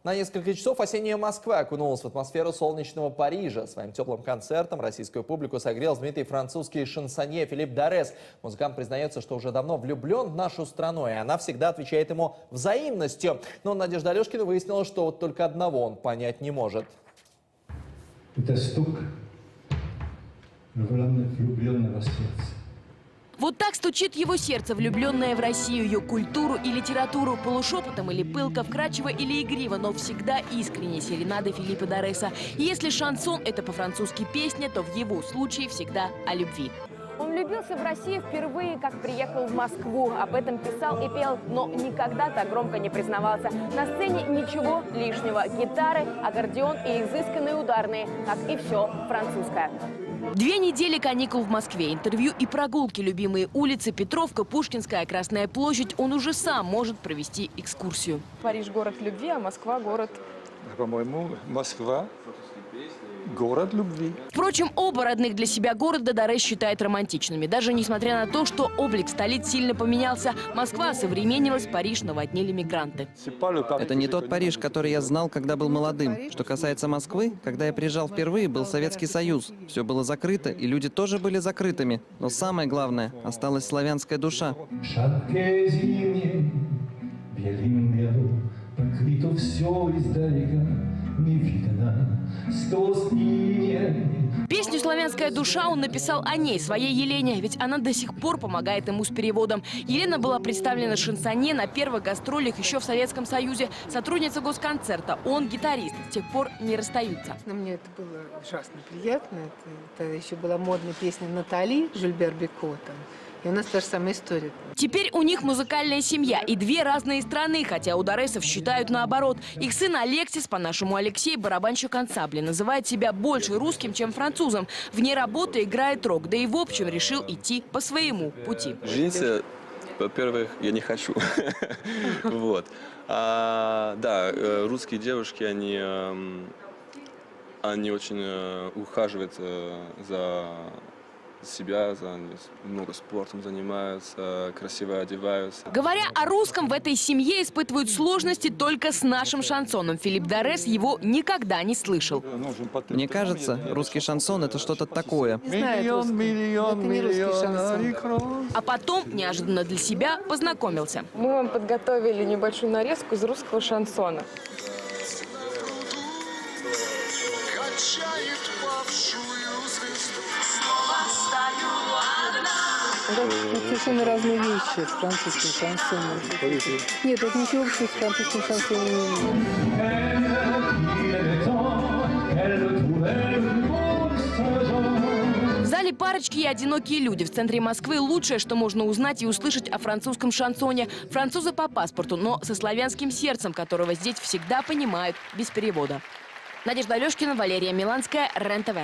На несколько часов осенняя Москва окунулась в атмосферу солнечного Парижа. Своим теплым концертом российскую публику согрел знаменитый французский шансонье Филипп Дорес. Музыкант признается, что уже давно влюблен в нашу страну, и она всегда отвечает ему взаимностью. Но Надежда Алешкина выяснила, что вот только одного он понять не может. Это стук влюбленного сердца. Вот так стучит его сердце, влюбленное в Россию, ее культуру и литературу, полушепотом или пылко, вкрадчиво или игриво, но всегда искренне серенады Филиппа Дореса. И если шансон – это по-французски песня, то в его случае всегда о любви. Он влюбился в Россию впервые, как приехал в Москву. Об этом писал и пел, но никогда так громко не признавался. На сцене ничего лишнего. Гитары, аккордеон и изысканные ударные, как и все французское. 2 недели каникул в Москве, интервью и прогулки, любимые улицы, Петровка, Пушкинская, Красная площадь. Он уже сам может провести экскурсию. Париж – город любви, а Москва – город... По-моему, Москва – город любви. Впрочем, оба родных для себя города Дорес считает романтичными. Даже несмотря на то, что облик столиц сильно поменялся. Москва осовременилась, Париж наводнили мигранты. Это не тот Париж, который я знал, когда был молодым. Что касается Москвы, когда я приезжал впервые, был Советский Союз. Все было закрыто, и люди тоже были закрытыми. Но самое главное, осталась славянская душа. Покрыто все издалека, не видно, Песню «Славянская душа» он написал о ней, своей Елене, ведь она до сих пор помогает ему с переводом. Елена была представлена шансонье на первых гастролях еще в Советском Союзе, сотрудница госконцерта. Он гитарист, с тех пор не расстаются. Но мне это было ужасно приятно. Это еще была модная песня Натали, Жильбер Беко. И у нас та же самая история. Теперь у них музыкальная семья и 2 разные страны, хотя у Доресов считают наоборот. Их сын Алексис, по-нашему Алексей, барабанщик ансамбля, называет себя больше русским, чем французом. Вне работы играет рок, да и в общем решил идти по своему пути. Жениться, во-первых, я не хочу. Вот. Да, русские девушки, они очень ухаживают за себя, много спортом занимаются, красиво одеваются. Говоря о русском, в этой семье испытывают сложности только с нашим шансоном. Филипп Дорес его никогда не слышал. Мне кажется, русский шансон – это что-то такое. А потом, неожиданно для себя, познакомился. Мы вам подготовили небольшую нарезку из русского шансона. Это совершенно разные вещи с французским шансоном. Нет, это ничего общего с французским шансоном не имеет. В зале парочки и одинокие люди. В центре Москвы лучшее, что можно узнать и услышать о французском шансоне. Французы по паспорту, но со славянским сердцем, которого здесь всегда понимают без перевода. Надежда Алешкина, Валерия Миланская, РЕН-ТВ.